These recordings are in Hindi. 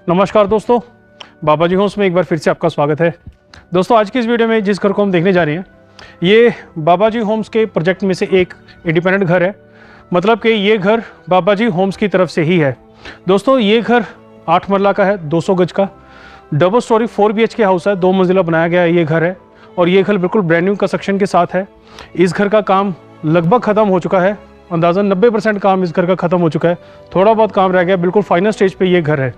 नमस्कार दोस्तों, बाबा जी होम्स में एक बार फिर से आपका स्वागत है। दोस्तों आज की इस वीडियो में जिस घर को हम देखने जा रहे हैं ये बाबा जी होम्स के प्रोजेक्ट में से एक इंडिपेंडेंट घर है। मतलब कि ये घर बाबा जी होम्स की तरफ से ही है। दोस्तों ये घर 8 मरला का है, 200 गज का डबल स्टोरी 4 BHK हाउस है, 2 मंजिला बनाया गया ये घर है और ये घर बिल्कुल ब्रांड न्यू कंस्ट्रक्शन के साथ है। इस घर का काम लगभग ख़त्म हो चुका है, अंदाज़न 90% काम इस घर का ख़त्म हो चुका है, थोड़ा बहुत काम रह गया, बिल्कुल फाइनल स्टेज पे ये घर है।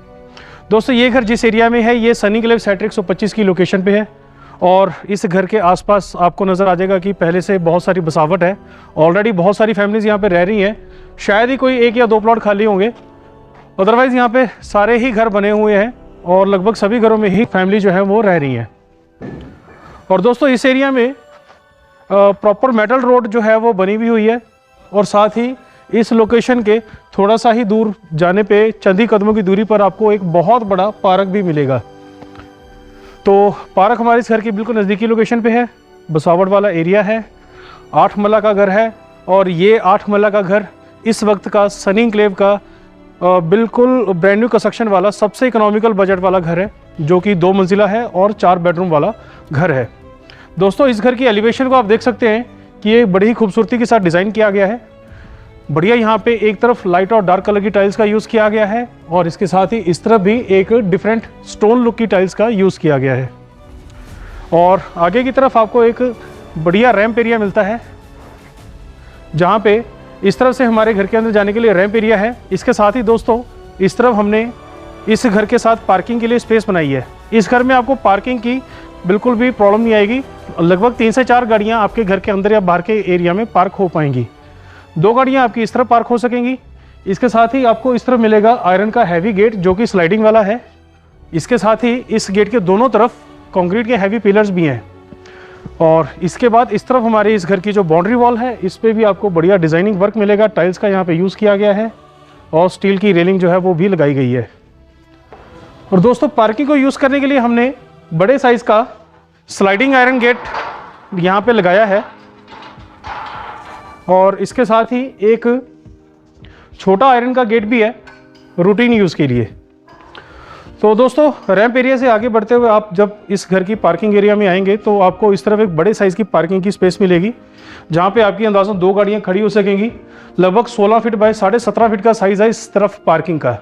दोस्तों ये घर जिस एरिया में है ये सनीक्लेव सेक्टर 125 की लोकेशन पे है और इस घर के आसपास आपको नज़र आ जाएगा कि पहले से बहुत सारी बसावट है। ऑलरेडी बहुत सारी फैमिलीज़ यहाँ पे रह रही हैं, शायद ही कोई 1 या 2 प्लॉट खाली होंगे, अदरवाइज़ यहाँ पे सारे ही घर बने हुए हैं और लगभग सभी घरों में ही फैमिली जो है वो रह रही हैं। और दोस्तों इस एरिया में प्रॉपर मेटल रोड जो है वो बनी भी हुई है और साथ ही इस लोकेशन के थोड़ा सा ही दूर जाने पे चंद ही कदमों की दूरी पर आपको एक बहुत बड़ा पार्क भी मिलेगा। तो पार्क हमारे इस घर की बिल्कुल नज़दीकी लोकेशन पे है, बसावट वाला एरिया है, 8 मरला का घर है और ये 8 मरला का घर इस वक्त का सनी एन्क्लेव का बिल्कुल ब्रांड न्यू कंस्ट्रक्शन वाला सबसे इकोनॉमिकल बजट वाला घर है, जो कि 2 मंजिला है और 4 बेडरूम वाला घर है। दोस्तों इस घर की एलिवेशन को आप देख सकते हैं कि ये बड़ी ही खूबसूरती के साथ डिज़ाइन किया गया है। बढ़िया यहाँ पे एक तरफ लाइट और डार्क कलर की टाइल्स का यूज़ किया गया है और इसके साथ ही इस तरफ भी एक डिफरेंट स्टोन लुक की टाइल्स का यूज़ किया गया है। और आगे की तरफ आपको एक बढ़िया रैंप एरिया मिलता है, जहाँ पे इस तरफ से हमारे घर के अंदर जाने के लिए रैंप एरिया है। इसके साथ ही दोस्तों इस तरफ हमने इस घर के साथ पार्किंग के लिए स्पेस बनाई है। इस घर में आपको पार्किंग की बिल्कुल भी प्रॉब्लम नहीं आएगी, लगभग 3 से 4 गाड़ियाँ आपके घर के अंदर या बाहर के एरिया में पार्क हो पाएंगी। 2 गाड़ियाँ आपकी इस तरफ पार्क हो सकेंगी। इसके साथ ही आपको इस तरफ मिलेगा आयरन का हैवी गेट जो कि स्लाइडिंग वाला है। इसके साथ ही इस गेट के दोनों तरफ कंक्रीट के हैवी पिलर्स भी हैं। और इसके बाद इस तरफ हमारे इस घर की जो बाउंड्री वॉल है इस पर भी आपको बढ़िया डिज़ाइनिंग वर्क मिलेगा, टाइल्स का यहाँ पे यूज़ किया गया है और स्टील की रेलिंग जो है वो भी लगाई गई है। और दोस्तों पार्किंग को यूज़ करने के लिए हमने बड़े साइज़ का स्लाइडिंग आयरन गेट यहाँ पे लगाया है और इसके साथ ही एक छोटा आयरन का गेट भी है रूटीन यूज़ के लिए। तो दोस्तों रैंप एरिया से आगे बढ़ते हुए आप जब इस घर की पार्किंग एरिया में आएंगे तो आपको इस तरफ एक बड़े साइज़ की पार्किंग की स्पेस मिलेगी, जहाँ पे आपकी अंदाज़न 2 गाड़ियाँ खड़ी हो सकेंगी। लगभग 16 फीट बाय 17.5 फीट का साइज़ है इस तरफ पार्किंग का।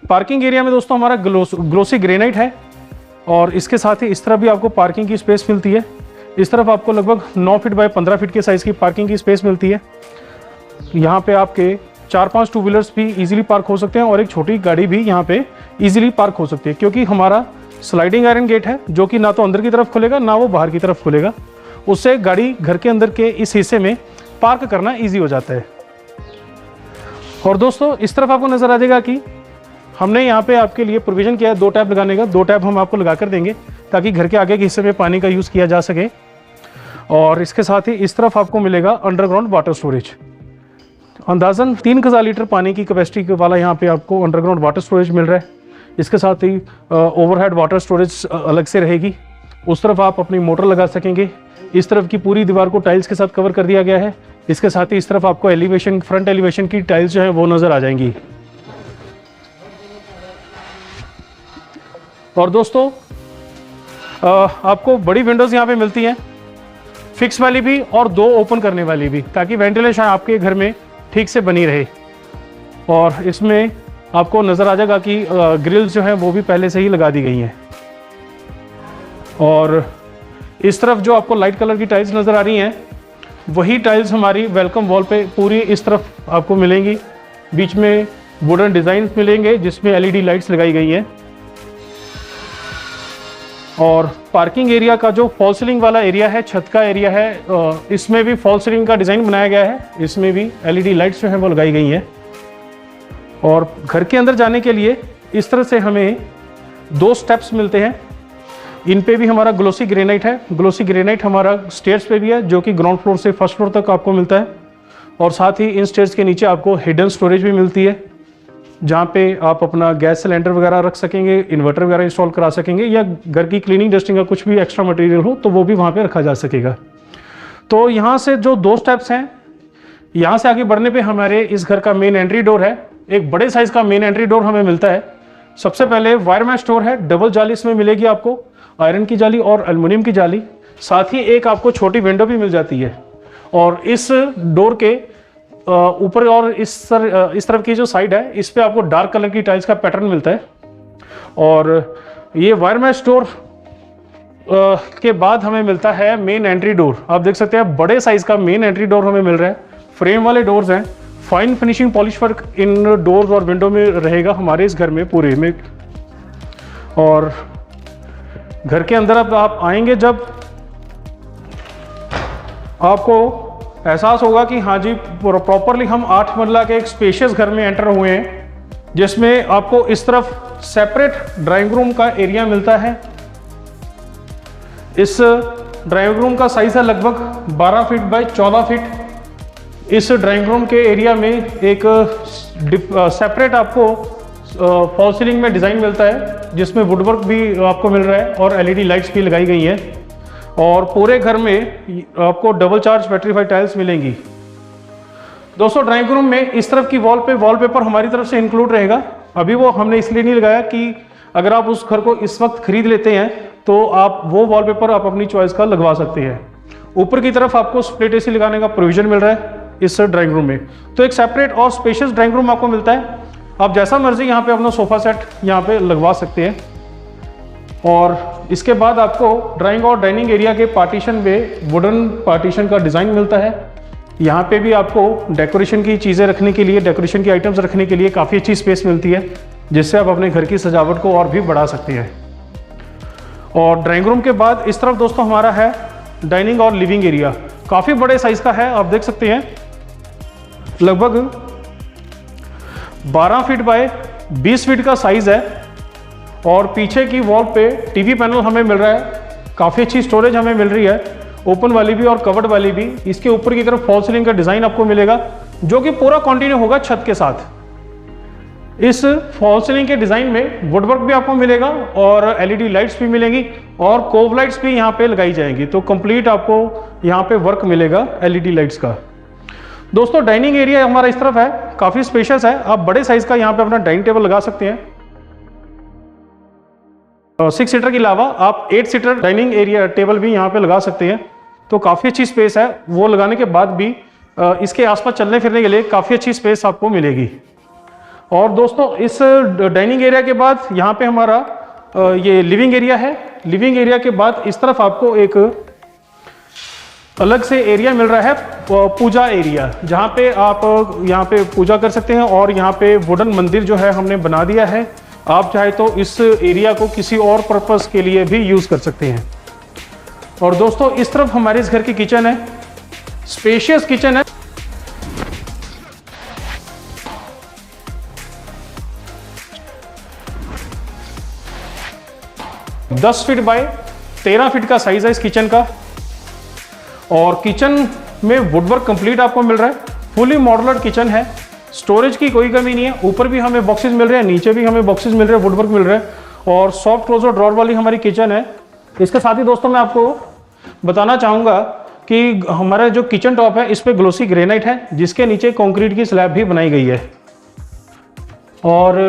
पार्किंग एरिया में दोस्तों हमारा ग्लोसी ग्रेनाइट है और इसके साथ ही इस तरफ भी आपको पार्किंग की स्पेस मिलती है। इस तरफ आपको लगभग 9 फीट बाय 15 फीट के साइज़ की पार्किंग की स्पेस मिलती है। यहाँ पे आपके 4-5 टू व्हीलर्स भी इजीली पार्क हो सकते हैं और एक छोटी गाड़ी भी यहाँ पे इजीली पार्क हो सकती है, क्योंकि हमारा स्लाइडिंग आयरन गेट है जो कि ना तो अंदर की तरफ खुलेगा ना वो बाहर की तरफ खुलेगा। उससे गाड़ी घर के अंदर के इस हिस्से में पार्क करना ईजी हो जाता है। और दोस्तों इस तरफ आपको नज़र आ जाएगा कि हमने यहाँ पे आपके लिए प्रोविज़न किया है 2 टैप लगाने का। 2 टैप हम आपको लगा कर देंगे ताकि घर के आगे के हिस्से में पानी का यूज़ किया जा सके। और इसके साथ ही इस तरफ आपको मिलेगा अंडरग्राउंड वाटर स्टोरेज, अंदाज़न 3000 लीटर पानी की कैपेसिटी वाला यहाँ पे आपको अंडरग्राउंड वाटर स्टोरेज मिल रहा है। इसके साथ ही ओवरहेड वाटर स्टोरेज अलग से रहेगी। उस तरफ आप अपनी मोटर लगा सकेंगे। इस तरफ की पूरी दीवार को टाइल्स के साथ कवर कर दिया गया है। इसके साथ ही इस तरफ आपको एलिवेशन, फ्रंट एलिवेशन की टाइल्स जो है वो नज़र आ जाएंगी। और दोस्तों आपको बड़ी विंडोज़ यहाँ पे मिलती हैं, फिक्स वाली भी और 2 ओपन करने वाली भी, ताकि वेंटिलेशन आपके घर में ठीक से बनी रहे। और इसमें आपको नज़र आ जाएगा कि ग्रिल्स जो हैं वो भी पहले से ही लगा दी गई हैं। और इस तरफ जो आपको लाइट कलर की टाइल्स नज़र आ रही हैं वही टाइल्स हमारी वेलकम वॉल पे पूरी इस तरफ आपको मिलेंगी। बीच में वुडन डिज़ाइन मिलेंगे जिसमें LED लाइट्स लगाई गई हैं। और पार्किंग एरिया का जो फॉल सीलिंग वाला एरिया है, छत का एरिया है, इसमें भी फॉल सीलिंग का डिज़ाइन बनाया गया है। इसमें भी LED लाइट्स जो हैं वो लगाई गई हैं। और घर के अंदर जाने के लिए इस तरह से हमें 2 स्टेप्स मिलते हैं। इन पे भी हमारा ग्लोसी ग्रेनाइट है। ग्लोसी ग्रेनाइट हमारा स्टेयर्स पे भी है जो कि ग्राउंड फ्लोर से फर्स्ट फ्लोर तक आपको मिलता है। और साथ ही इन स्टेयर्स के नीचे आपको हिडन स्टोरेज भी मिलती है, जहाँ पे आप अपना गैस सिलेंडर वगैरह रख सकेंगे, इन्वर्टर वगैरह इंस्टॉल करा सकेंगे, या घर की क्लीनिंग डस्टिंग का कुछ भी एक्स्ट्रा मटेरियल हो तो वो भी वहाँ पे रखा जा सकेगा। तो यहाँ से जो 2 स्टेप्स हैं, यहाँ से आगे बढ़ने पे हमारे इस घर का मेन एंट्री डोर है। एक बड़े साइज़ का मेन एंट्री डोर हमें मिलता है सबसे पहले वायरमैन स्टोर है, डबल जाली इसमें मिलेगी आपको, आयरन की जाली और एल्युमिनियम की जाली। साथ ही एक आपको छोटी विंडो भी मिल जाती है। और इस डोर के ऊपर और इस तरफ की जो साइड है, इस पे आपको डार्क कलर की टाइल्स का पैटर्न मिलता है। और ये वायरमैन स्टोर के बाद हमें मिलता है मेन एंट्री डोर। आप देख सकते हैं बड़े साइज का मेन एंट्री डोर हमें मिल रहा है। फ्रेम वाले डोर्स हैं, fine finishing polish work in doors और विंडो में रहेगा हमारे इस घर में पूरे में। और घर के अंदर अब आप आएंगे जब, आपको एहसास होगा कि हाँ जी प्रॉपरली हम 8 मंजिला के एक स्पेशियस घर में एंटर हुए हैं, जिसमें आपको इस तरफ सेपरेट ड्राइंग रूम का एरिया मिलता है। इस ड्राइंग रूम का साइज है लगभग 12 फीट बाय 14 फीट। इस ड्राइंग रूम के एरिया में एक सेपरेट आपको फॉल सीलिंग में डिज़ाइन मिलता है, जिसमें वुडवर्क भी आपको मिल रहा है और एलईडी लाइट्स भी लगाई गई हैं। और पूरे घर में आपको डबल चार्ज पेट्रीफाइड टाइल्स मिलेंगी। दोस्तों ड्राइंग रूम में इस तरफ की वॉल पे वॉलपेपर हमारी तरफ से इंक्लूड रहेगा। अभी वो हमने इसलिए नहीं लगाया कि अगर आप उस घर को इस वक्त खरीद लेते हैं तो आप वो वॉलपेपर आप अपनी चॉइस का लगवा सकते हैं। ऊपर की तरफ आपको स्प्लिट एसी लगाने का प्रोविजन मिल रहा है इस ड्राइंग रूम में। तो एक सेपरेट और स्पेशियस ड्राइंग रूम आपको मिलता है। आप जैसा मर्जी यहाँ पे अपना सोफा सेट यहाँ पे लगवा सकते हैं। और इसके बाद आपको ड्राइंग और डाइनिंग एरिया के पार्टीशन में वुडन पार्टीशन का डिज़ाइन मिलता है। यहाँ पे भी आपको डेकोरेशन की चीज़ें रखने के लिए, डेकोरेशन की आइटम्स रखने के लिए काफ़ी अच्छी स्पेस मिलती है, जिससे आप अपने घर की सजावट को और भी बढ़ा सकते हैं। और ड्राइंग रूम के बाद इस तरफ दोस्तों हमारा है डाइनिंग और लिविंग एरिया। काफ़ी बड़े साइज़ का है, आप देख सकते हैं लगभग 12 फीट बाय 20 फीट का साइज़ है। और पीछे की वॉल पे टीवी पैनल हमें मिल रहा है। काफ़ी अच्छी स्टोरेज हमें मिल रही है, ओपन वाली भी और कवर्ड वाली भी। इसके ऊपर की तरफ फॉल सीलिंग का डिज़ाइन आपको मिलेगा, जो कि पूरा कंटिन्यू होगा छत के साथ। इस फॉल सीलिंग के डिज़ाइन में वुडवर्क भी आपको मिलेगा और एलईडी लाइट्स भी मिलेंगी और कोव लाइट्स भी यहाँ पे लगाई जाएंगी। तो कंप्लीट आपको यहाँ पे वर्क मिलेगा एलईडी लाइट्स का। दोस्तों डाइनिंग एरिया हमारा इस तरफ है, काफ़ी स्पेशियस है। आप बड़े साइज़ का यहाँ पे अपना डाइनिंग टेबल लगा सकते हैं। 6 सीटर के अलावा आप 8 सीटर डाइनिंग एरिया टेबल भी यहाँ पे लगा सकते हैं। तो काफ़ी अच्छी स्पेस है। वो लगाने के बाद भी इसके आसपास चलने फिरने के लिए काफ़ी अच्छी स्पेस आपको मिलेगी। और दोस्तों इस डाइनिंग एरिया के बाद यहाँ पे हमारा ये लिविंग एरिया है। लिविंग एरिया के बाद इस तरफ आपको एक अलग से एरिया मिल रहा है, पूजा एरिया, जहाँ पे आप यहाँ पे पूजा कर सकते हैं। और यहाँ पे वुडन मंदिर जो है हमने बना दिया है। आप चाहे तो इस एरिया को किसी और पर्पस के लिए भी यूज़ कर सकते हैं। और दोस्तों इस तरफ हमारे इस घर की किचन है, स्पेशियस किचन है। दस फीट बाय 13 फीट का साइज है इस किचन का। और किचन में वुडवर्क कंप्लीट आपको मिल रहा है। फुली मॉड्यूलर किचन है, स्टोरेज की कोई कमी नहीं है। ऊपर भी हमें बॉक्सेस मिल रहे हैं, नीचे भी हमें बॉक्सेस मिल रहे हैं, वुडवर्क मिल रहा है। और सॉफ्ट क्लोजर ड्रॉर वाली हमारी किचन है। इसके साथ ही दोस्तों मैं आपको बताना चाहूँगा कि हमारा जो किचन टॉप है इस पर ग्लोसी ग्रेनाइट है, जिसके नीचे कंक्रीट की स्लैब भी बनाई गई है। और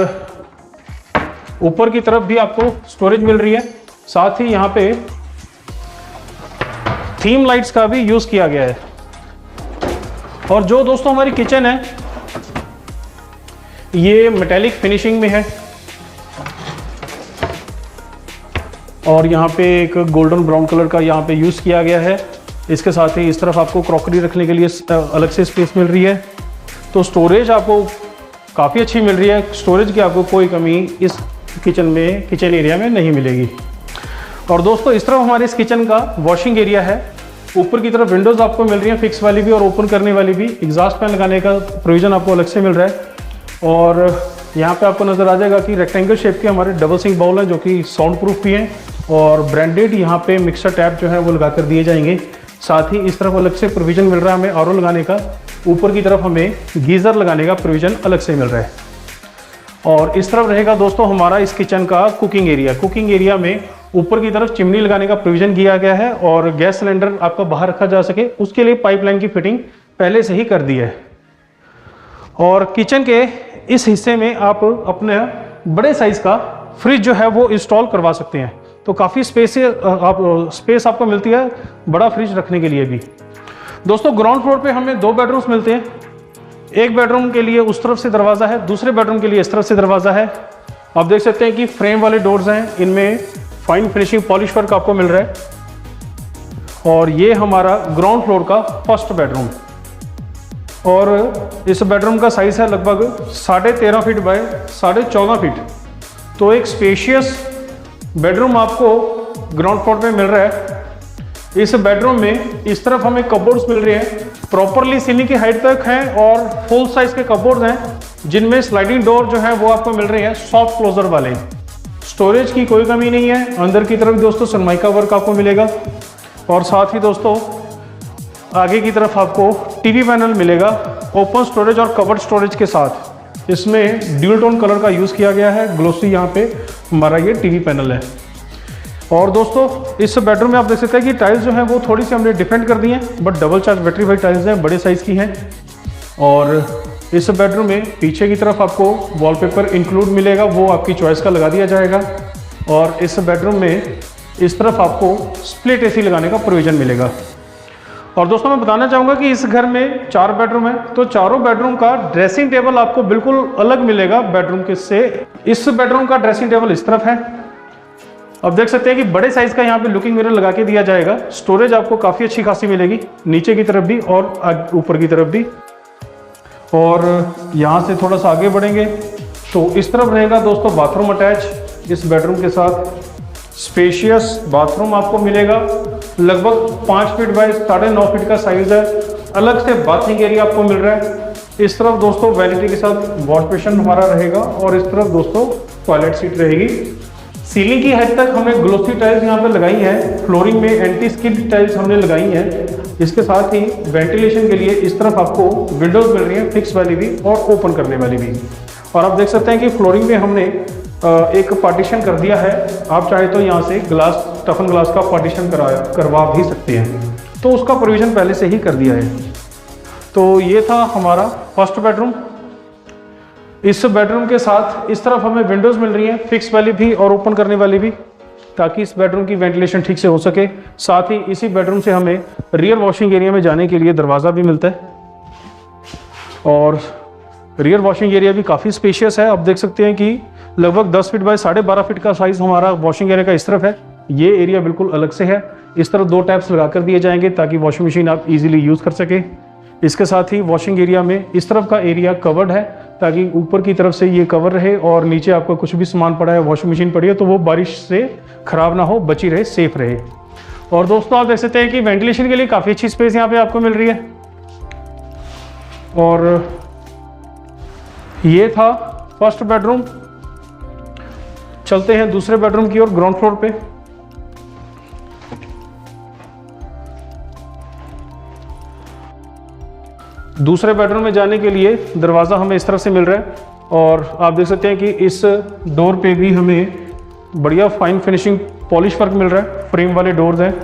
ऊपर की तरफ भी आपको स्टोरेज मिल रही है। साथ ही यहाँ पे थीम लाइट्स का भी यूज़ किया गया है। और जो दोस्तों हमारी किचन है ये मेटेलिक फिनिशिंग में है। और यहाँ पे एक गोल्डन ब्राउन कलर का यहाँ पे यूज़ किया गया है। इसके साथ ही इस तरफ आपको क्रॉकरी रखने के लिए अलग से स्पेस मिल रही है। तो स्टोरेज आपको काफ़ी अच्छी मिल रही है। स्टोरेज की आपको कोई कमी इस किचन एरिया में नहीं मिलेगी। और दोस्तों इस तरफ हमारे इस किचन का वॉशिंग एरिया है। ऊपर की तरफ विंडोज़ आपको मिल रही हैं, फिक्स वाली भी और ओपन करने वाली भी। एग्जॉस्ट फैन लगाने का प्रोविज़न आपको अलग से मिल रहा है। और यहाँ पे आपको नज़र आ जाएगा कि रेक्टेंगल शेप के हमारे डबल सिंक बाउल हैं, जो कि साउंड प्रूफ भी हैं। और ब्रांडेड यहाँ पे मिक्सर टैप जो है वो लगा कर दिए जाएंगे। साथ ही इस तरफ अलग से प्रोविज़न मिल रहा है हमें आरओ लगाने का। ऊपर की तरफ हमें गीज़र लगाने का प्रोविज़न अलग से मिल रहा है। और इस तरफ रहेगा दोस्तों हमारा इस किचन का कुकिंग एरिया। कुकिंग एरिया में ऊपर की तरफ चिमनी लगाने का प्रोविज़न किया गया है। और गैस सिलेंडर आपका बाहर रखा जा सके उसके लिए पाइपलाइन की फिटिंग पहले से ही कर दी है। और किचन के इस हिस्से में आप अपने बड़े साइज का फ्रिज जो है वो इंस्टॉल करवा सकते हैं। तो काफ़ी स्पेस आपको मिलती है बड़ा फ्रिज रखने के लिए भी। दोस्तों ग्राउंड फ्लोर पे हमें 2 बेडरूम्स मिलते हैं। एक बेडरूम के लिए उस तरफ से दरवाज़ा है, दूसरे बेडरूम के लिए इस तरफ से दरवाज़ा है। आप देख सकते हैं कि फ्रेम वाले डोर्स हैं, इनमें फाइन फिनिशिंग पॉलिश वर्क आपको मिल रहा है। और ये हमारा ग्राउंड फ्लोर का फर्स्ट बेडरूम, और इस बेडरूम का साइज़ है लगभग 13.5 फीट बाय 14.5 फीट। तो एक स्पेशियस बेडरूम आपको ग्राउंड फ्लोर पे मिल रहा है। इस बेडरूम में इस तरफ हमें कबोर्ड्स मिल रहे हैं, प्रॉपरली सीलिंग की हाइट तक हैं और फुल साइज के कबोर्ड्स हैं, जिनमें स्लाइडिंग डोर जो है वो आपको मिल रही है सॉफ्ट क्लोजर वाले। स्टोरेज की कोई कमी नहीं है। अंदर की तरफ दोस्तों सनमाइका वर्क आपको मिलेगा, और साथ ही दोस्तों आगे की तरफ आपको टीवी पैनल मिलेगा ओपन स्टोरेज और कवर्ड स्टोरेज के साथ। इसमें ड्यूल टोन कलर का यूज़ किया गया है, ग्लोसी यहाँ पे हमारा ये टीवी पैनल है। और दोस्तों इस बेडरूम में आप देख सकते हैं कि टाइल्स जो हैं वो थोड़ी सी हमने डिफेंड कर दी हैं, but double charge battery tiles हैं, बड़े साइज़ की हैं। और इस बेडरूम में पीछे की तरफ आपको वॉलपेपर इंक्लूड मिलेगा, वो आपकी चॉइस का लगा दिया जाएगा। और इस बेडरूम में इस तरफ आपको स्प्लिट एसी लगाने का प्रोविज़न मिलेगा। और दोस्तों मैं बताना चाहूँगा कि इस घर में 4 बेडरूम है, तो चारों बेडरूम का ड्रेसिंग टेबल आपको बिल्कुल अलग मिलेगा बेडरूम के से। इस बेडरूम का ड्रेसिंग टेबल इस तरफ है। अब देख सकते हैं कि बड़े साइज का यहाँ पे लुकिंग मिरर लगा के दिया जाएगा। स्टोरेज आपको काफ़ी अच्छी खासी मिलेगी, नीचे की तरफ भी और ऊपर की तरफ भी। और यहाँ से थोड़ा सा आगे बढ़ेंगे तो इस तरफ रहेगा दोस्तों बाथरूम अटैच इस बेडरूम के साथ। स्पेशियस बाथरूम आपको मिलेगा, लगभग 5 फीट बाय 9.5 फीट का साइज है। अलग से बाथिंग एरिया आपको मिल रहा है। इस तरफ दोस्तों वैनिटी के साथ वॉश बेसिन हमारा रहेगा, और इस तरफ दोस्तों टॉयलेट सीट रहेगी। सीलिंग की हद तक हमने ग्लोसी टाइल्स यहाँ पे लगाई है, फ्लोरिंग में एंटी स्किड टाइल्स हमने लगाई हैं। इसके साथ ही वेंटिलेशन के लिए इस तरफ आपको विंडोज मिल रही हैं, फिक्स वाली भी और ओपन करने वाली भी। और आप देख सकते हैं कि फ्लोरिंग में हमने एक पार्टीशन कर दिया है। आप चाहे तो यहाँ से टफन ग्लास का पार्टीशन करवा भी सकते हैं, तो उसका प्रोविज़न पहले से ही कर दिया है। तो ये था हमारा फर्स्ट बेडरूम। इस बेडरूम के साथ इस तरफ हमें विंडोज़ मिल रही हैं, फिक्स वाली भी और ओपन करने वाली भी, ताकि इस बेडरूम की वेंटिलेशन ठीक से हो सके। साथ ही इसी बेडरूम से हमें रियर वॉशिंग एरिया में जाने के लिए दरवाज़ा भी मिलता है, और रियर वॉशिंग एरिया भी काफ़ी स्पेशियस है। आप देख सकते हैं कि लगभग 10 फीट बाय 12.5 फीट का साइज़ हमारा वॉशिंग एरिया का इस तरफ है। ये एरिया बिल्कुल अलग से है। इस तरफ 2 टैप्स लगा कर दिए जाएंगे ताकि वॉशिंग मशीन आप इजीली यूज़ कर सके। इसके साथ ही वॉशिंग एरिया में इस तरफ का एरिया कवर्ड है, ताकि ऊपर की तरफ से ये कवर रहे और नीचे आपका कुछ भी सामान पड़ा है, वॉशिंग मशीन पड़ी है, तो वो बारिश से ख़राब ना हो, बची रहे, सेफ रहे। और दोस्तों आप देख सकते हैं कि वेंटिलेशन के लिए काफ़ी अच्छी स्पेस यहाँ पे आपको मिल रही है। और ये था फर्स्ट बेडरूम। चलते हैं दूसरे बेडरूम की ओर, ग्राउंड फ्लोर पे। दूसरे बेडरूम में जाने के लिए दरवाज़ा हमें इस तरफ से मिल रहा है, और आप देख सकते हैं कि इस डोर पे भी हमें बढ़िया फाइन फिनिशिंग पॉलिश वर्क मिल रहा है, फ्रेम वाले डोर्स हैं।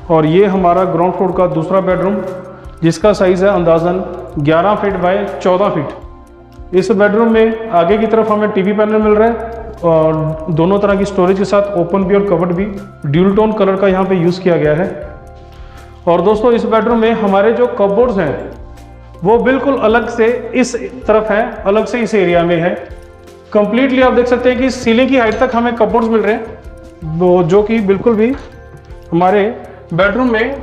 और ये हमारा ग्राउंड फ्लोर का दूसरा बेडरूम, जिसका साइज़ है अंदाज़न 11 फीट बाय 14 फीट। इस बेडरूम में आगे की तरफ हमें टीवी पैनल मिल रहा है, और दोनों तरह की स्टोरेज के साथ ओपन भी और कवर्ड भी। ड्यूल टोन कलर का यहाँ पे यूज़ किया गया है। और दोस्तों इस बेडरूम में हमारे जो कपबोर्ड्स हैं वो बिल्कुल अलग से इस तरफ है, अलग से इस एरिया में है। कंप्लीटली आप देख सकते हैं कि सीलिंग की हाइट तक हमें कपबोर्ड्स मिल रहे हैं, जो कि बिल्कुल भी हमारे बेडरूम में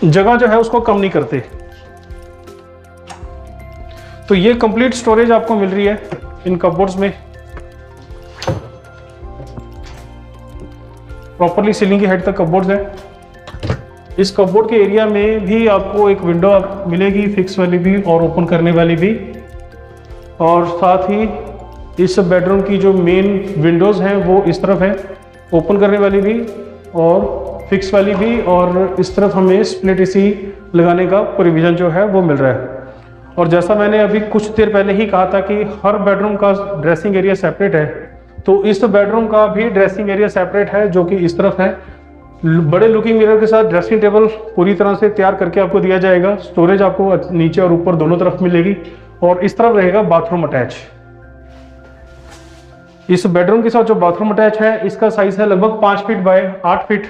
जगह जो है उसको कम नहीं करते। तो ये कंप्लीट स्टोरेज आपको मिल रही है इन कपबोर्ड्स में। प्रॉपरली सीलिंग की हाइट तक कपबोर्ड्स हैं। इस कपबोर्ड के एरिया में भी आपको एक विंडो मिलेगी, फिक्स वाली भी और ओपन करने वाली भी। और साथ ही इस बेडरूम की जो मेन विंडोज़ हैं वो इस तरफ है, ओपन करने वाली भी और फिक्स वाली भी। और इस तरफ हमें स्प्लिट एसी लगाने का प्रोविज़न जो है वो मिल रहा है। और जैसा मैंने अभी कुछ देर पहले ही कहा था कि हर बेडरूम का ड्रेसिंग एरिया सेपरेट है, तो इस बेडरूम का भी ड्रेसिंग एरिया सेपरेट है, जो कि इस तरफ है। बड़े लुकिंग मिरर के साथ ड्रेसिंग टेबल पूरी तरह से तैयार करके आपको दिया जाएगा। स्टोरेज आपको नीचे और ऊपर दोनों तरफ मिलेगी। और इस तरफ रहेगा बाथरूम अटैच। इस बेडरूम के साथ जो बाथरूम अटैच है इसका साइज है लगभग 5 फीट बाय 8 फीट।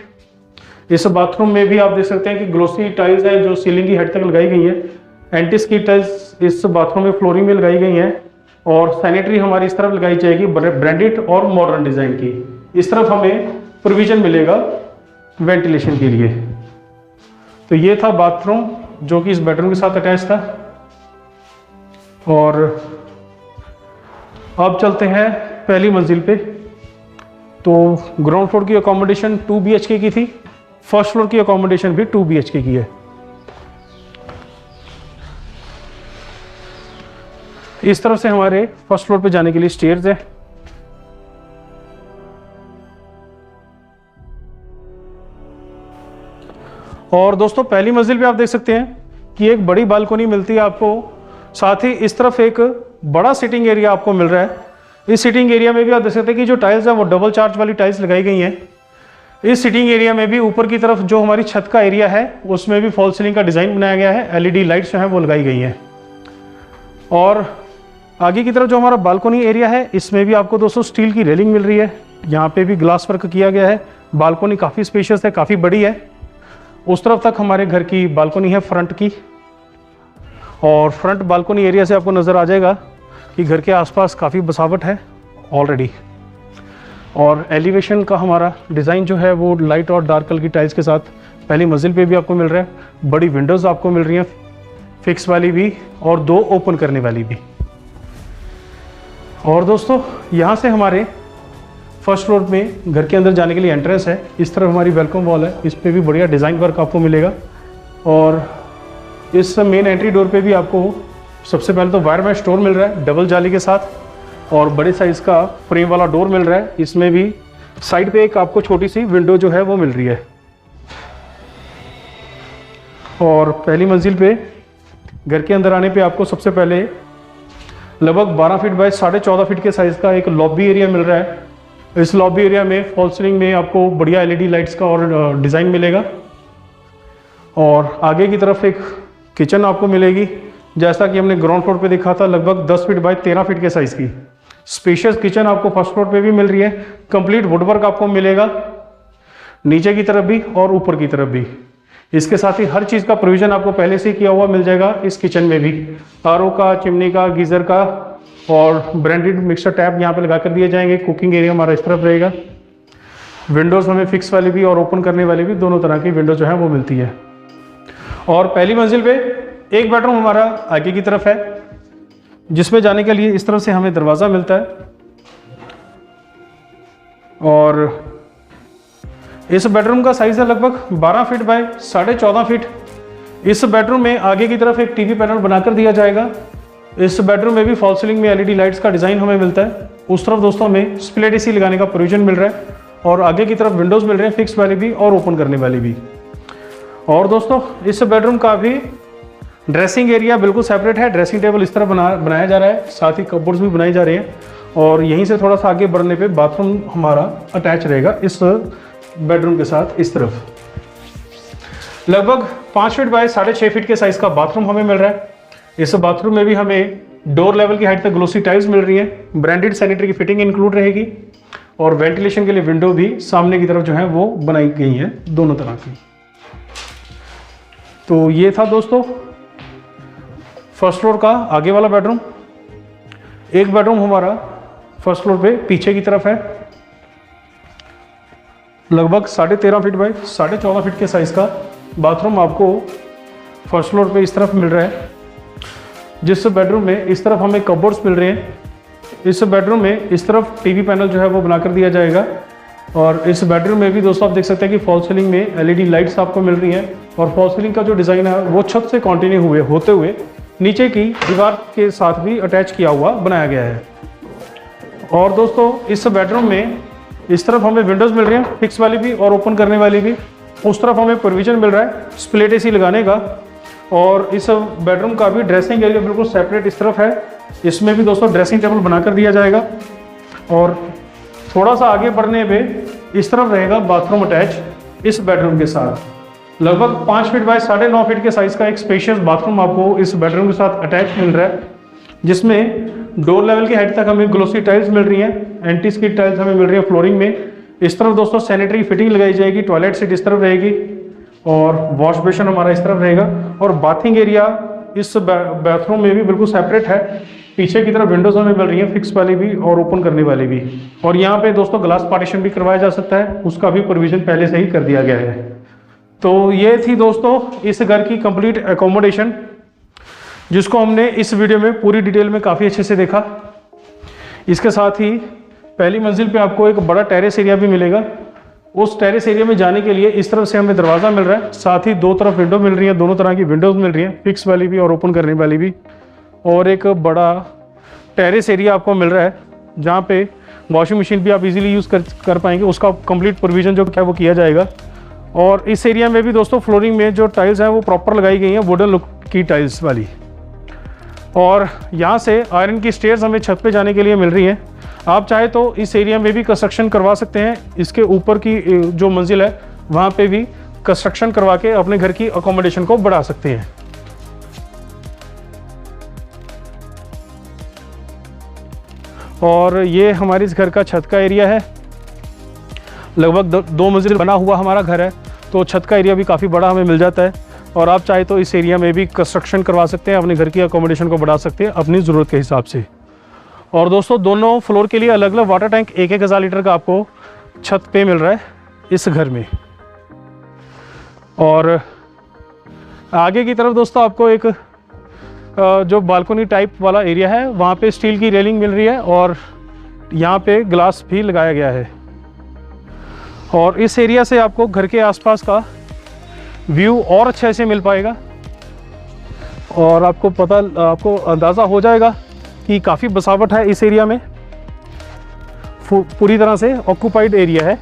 इस बाथरूम में भी आप देख सकते हैं कि ग्लोसी टाइल्स हैं जो सीलिंग की हेड तक लगाई गई है। एंटिस की टाइल्स इस बाथरूम में फ्लोरिंग में लगाई गई हैं और सैनिटरी हमारी इस तरफ लगाई जाएगी ब्रांडेड और मॉडर्न डिजाइन की। इस तरफ हमें प्रोविजन मिलेगा वेंटिलेशन के लिए। तो ये था बाथरूम जो कि इस बेडरूम के साथ अटैच था। और अब चलते हैं पहली मंजिल पे। तो ग्राउंड फ्लोर की अकोमोडेशन 2 BHK की थी, फर्स्ट फ्लोर की अकोमोडेशन भी 2 BHK की है। इस तरफ से हमारे फर्स्ट फ्लोर पे जाने के लिए स्टेयर्स है। और दोस्तों पहली मंजिल पे आप देख सकते हैं कि एक बड़ी बालकनी मिलती है आपको, साथ ही इस तरफ एक बड़ा सिटिंग एरिया आपको मिल रहा है। इस सिटिंग एरिया में भी आप देख सकते हैं कि जो टाइल्स है वो डबल चार्ज वाली टाइल्स लगाई गई हैं। इस सिटिंग एरिया में भी ऊपर की तरफ जो हमारी छत का एरिया है उसमें भी फॉल सीलिंग का डिज़ाइन बनाया गया है। LED लाइट्स जो हैं वो लगाई गई हैं। और आगे की तरफ जो हमारा बालकनी एरिया है इसमें भी आपको दोस्तों स्टील की रेलिंग मिल रही है। यहाँ पे भी ग्लास वर्क किया गया है। बालकनी काफ़ी स्पेशियस है, काफ़ी बड़ी है। उस तरफ तक हमारे घर की बालकनी है फ्रंट की। और फ्रंट बालकनी एरिया से आपको नज़र आ जाएगा कि घर के आसपास काफ़ी बसावट है ऑलरेडी। और एलिवेशन का हमारा डिज़ाइन जो है वो लाइट और डार्क कलर की टाइल्स के साथ पहली मंजिल पे भी आपको मिल रहा है। बड़ी विंडोज़ आपको मिल रही हैं, फिक्स वाली भी और 2 ओपन करने वाली भी। और दोस्तों यहाँ से हमारे फर्स्ट फ्लोर में घर के अंदर जाने के लिए एंट्रेंस है। इस तरफ हमारी वेलकम वॉल है, इस पर भी बढ़िया डिज़ाइन वर्क आपको मिलेगा। और इस मेन एंट्री डोर पे भी आपको सबसे पहले तो वायर मैश डोर मिल रहा है डबल जाली के साथ, और बड़े साइज़ का फ्रेम वाला डोर मिल रहा है। इसमें भी साइड पे एक आपको छोटी सी विंडो जो है वो मिल रही है। और पहली मंजिल पे घर के अंदर आने पे आपको सबसे पहले लगभग 12 फीट बाय 14.5 फीट के साइज़ का एक लॉबी एरिया मिल रहा है। इस लॉबी एरिया में फॉल सीलिंग में आपको बढ़िया LED लाइट्स का और डिज़ाइन मिलेगा। और आगे की तरफ एक किचन आपको मिलेगी, जैसा कि हमने ग्राउंड फ्लोर पे देखा था, लगभग 10 फीट बाय 13 फीट के साइज़ की स्पेशियस किचन आपको फर्स्ट फ्लोर पे भी मिल रही है। कंप्लीट वुडवर्क आपको मिलेगा नीचे की तरफ भी और ऊपर की तरफ भी। इसके साथ ही हर चीज़ का प्रोविज़न आपको पहले से किया हुआ मिल जाएगा इस किचन में भी। RO का, चिमनी का, गीज़र का और ब्रांडेड मिक्सर टैप यहाँ पे लगा कर दिए जाएंगे। कुकिंग एरिया हमारा इस तरफ रहेगा। विंडोज़ हमें फिक्स वाली भी और ओपन करने वाली भी दोनों तरह की विंडो जो है वो मिलती है। और पहली मंजिल पे एक बेडरूम हमारा आगे की तरफ है, जिसमें जाने के लिए इस तरफ से हमें दरवाज़ा मिलता है। और इस बेडरूम का साइज़ है लगभग 12 फीट बाय 14.5 फीट। इस बेडरूम में आगे की तरफ एक टीवी पैनल बनाकर दिया जाएगा। इस बेडरूम में भी फॉल सीलिंग में LED लाइट्स का डिज़ाइन हमें मिलता है। उस तरफ दोस्तों हमें स्प्लिट AC लगाने का प्रोविजन मिल रहा है। और आगे की तरफ विंडोज़ मिल रहे हैं, फिक्स वाली भी और ओपन करने वाली भी। और दोस्तों इस बेडरूम का भी ड्रेसिंग एरिया बिल्कुल सेपरेट है। ड्रेसिंग टेबल इस तरह बनाया जा रहा है, साथ ही कपबोर्ड्स भी बनाई जा रहे हैं। और यहीं से थोड़ा सा आगे बढ़ने पे बाथरूम हमारा अटैच रहेगा इस बेडरूम के साथ। इस तरफ लगभग 5 फीट बाय 6.5 फीट के साइज़ का बाथरूम हमें मिल रहा है। इस बाथरूम में भी हमें डोर लेवल की हाइट तक ग्लोसी टाइल्स मिल रही है। ब्रांडेड सैनिटरी की फिटिंग इंक्लूड रहेगी। और वेंटिलेशन के लिए विंडो भी सामने की तरफ जो है वो बनाई गई है दोनों तरह की। तो ये था दोस्तों फर्स्ट फ्लोर का आगे वाला बेडरूम। एक बेडरूम हमारा फर्स्ट फ्लोर पे पीछे की तरफ है, लगभग 13.5 फीट बाय 14.5 फीट के साइज़ का बाथरूम आपको फर्स्ट फ्लोर पे इस तरफ मिल रहा है। जिस बेडरूम में इस तरफ हमें कपबोर्ड्स मिल रहे हैं, इस बेडरूम में इस तरफ टीवी पैनल जो है वो बनाकर दिया जाएगा। और इस बेडरूम में भी दोस्तों आप देख सकते हैं कि फॉल सीलिंग में LED लाइट्स आपको मिल रही हैं। और फॉल सीलिंग का जो डिज़ाइन है वो छत से कंटिन्यू होते हुए नीचे की दीवार के साथ भी अटैच किया हुआ बनाया गया है। और दोस्तों इस बेडरूम में इस तरफ हमें विंडोज़ मिल रही हैं, फिक्स वाली भी और ओपन करने वाली भी। उस तरफ हमें प्रोविज़न मिल रहा है स्प्लिट AC लगाने का। और इस बेडरूम का भी ड्रेसिंग एरिया बिल्कुल सेपरेट इस तरफ है। इसमें भी दोस्तों ड्रेसिंग टेबल बनाकर दिया जाएगा। और थोड़ा सा आगे बढ़ने पे इस तरफ रहेगा बाथरूम अटैच इस बेडरूम के साथ। लगभग 5 फीट बाय 9.5 फीट के साइज़ का एक स्पेशियस बाथरूम आपको इस बेडरूम के साथ अटैच मिल रहा है, जिसमें डोर लेवल की हाइट तक हमें ग्लोसी टाइल्स मिल रही हैं, एंटी स्किड टाइल्स हमें मिल रही है फ्लोरिंग में। इस तरफ दोस्तों सैनिटरी फिटिंग लगाई जाएगी, टॉयलेट सीट इस तरफ रहेगी और वॉश बेसिन हमारा इस तरफ रहेगा। और बाथिंग एरिया इस बाथरूम में भी बिल्कुल सेपरेट है। पीछे की तरफ विंडोज हमें मिल रही है, फिक्स वाली भी और ओपन करने वाली भी। और यहाँ पे दोस्तों ग्लास पार्टीशन भी करवाया जा सकता है, उसका भी प्रोविजन पहले से ही कर दिया गया है। तो ये थी दोस्तों इस घर की कंप्लीट एकोमोडेशन, जिसको हमने इस वीडियो में पूरी डिटेल में काफ़ी अच्छे से देखा। इसके साथ ही पहली मंजिल पे आपको एक बड़ा टेरेस एरिया भी मिलेगा। उस टेरेस एरिया में जाने के लिए इस तरफ से हमें दरवाज़ा मिल रहा है, साथ ही दो तरफ विंडो मिल रही है, दोनों तरह की विंडोज़ मिल रही हैं, फिक्स वाली भी और ओपन करने वाली भी। और एक बड़ा टेरेस एरिया आपको मिल रहा है जहाँ पे वॉशिंग मशीन भी आप इजीली यूज़ कर पाएंगे, उसका कंप्लीट प्रोविज़न जो क्या वो किया जाएगा। और इस एरिया में भी दोस्तों फ्लोरिंग में जो टाइल्स हैं वो प्रॉपर लगाई गई हैं, वुडन लुक की टाइल्स वाली। और यहाँ से आयरन की स्टेयर्स हमें छत पे जाने के लिए मिल रही हैं। आप चाहे तो इस एरिया में भी कंस्ट्रक्शन करवा सकते हैं, इसके ऊपर की जो मंजिल है वहाँ पे भी कंस्ट्रक्शन करवा के अपने घर की अकोमोडेशन को बढ़ा सकते हैं। और ये हमारे इस घर का छत का एरिया है, लगभग दो मंजिल बना हुआ हमारा घर है, तो छत का एरिया भी काफ़ी बड़ा हमें मिल जाता है। और आप चाहे तो इस एरिया में भी कंस्ट्रक्शन करवा सकते हैं, अपने घर की अकोमोडेशन को बढ़ा सकते हैं अपनी ज़रूरत के हिसाब से। और दोस्तों दोनों फ्लोर के लिए अलग अलग वाटर टैंक 1-1000 लीटर का आपको छत पे मिल रहा है इस घर में। और आगे की तरफ दोस्तों आपको एक जो बालकनी टाइप वाला एरिया है वहाँ पे स्टील की रेलिंग मिल रही है और यहाँ पे ग्लास भी लगाया गया है। और इस एरिया से आपको घर के आसपास का व्यू और अच्छे से मिल पाएगा और आपको अंदाज़ा हो जाएगा कि काफ़ी बसावट है इस एरिया में, पूरी तरह से ऑक्यूपाइड एरिया है।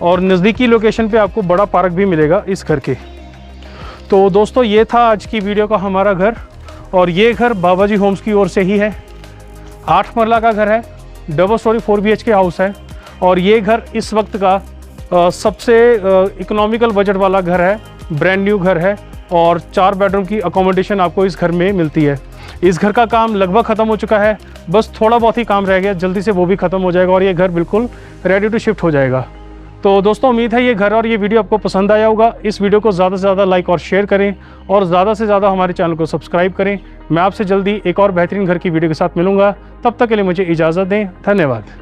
और नज़दीकी लोकेशन पे आपको बड़ा पार्क भी मिलेगा इस घर के। तो दोस्तों ये था आज की वीडियो का हमारा घर, और ये घर बाबा जी होम्स की ओर से ही है। 8 मरला का घर है, डबल स्टोरी 4 BHK हाउस है। और ये घर इस वक्त का सबसे इकोनॉमिकल बजट वाला घर है, ब्रांड न्यू घर है और 4 बेडरूम की अकोमोडेशन आपको इस घर में मिलती है। इस घर का काम लगभग ख़त्म हो चुका है, बस थोड़ा बहुत ही काम रह गया, जल्दी से वो भी ख़त्म हो जाएगा और ये घर बिल्कुल रेडी टू शिफ्ट हो जाएगा। तो दोस्तों उम्मीद है ये घर और ये वीडियो आपको पसंद आया होगा। इस वीडियो को ज़्यादा से ज़्यादा लाइक और शेयर करें और ज़्यादा से ज़्यादा हमारे चैनल को सब्सक्राइब करें। मैं आपसे जल्दी एक और बेहतरीन घर की वीडियो के साथ मिलूंगा, तब तक के लिए मुझे इजाज़त दें। धन्यवाद।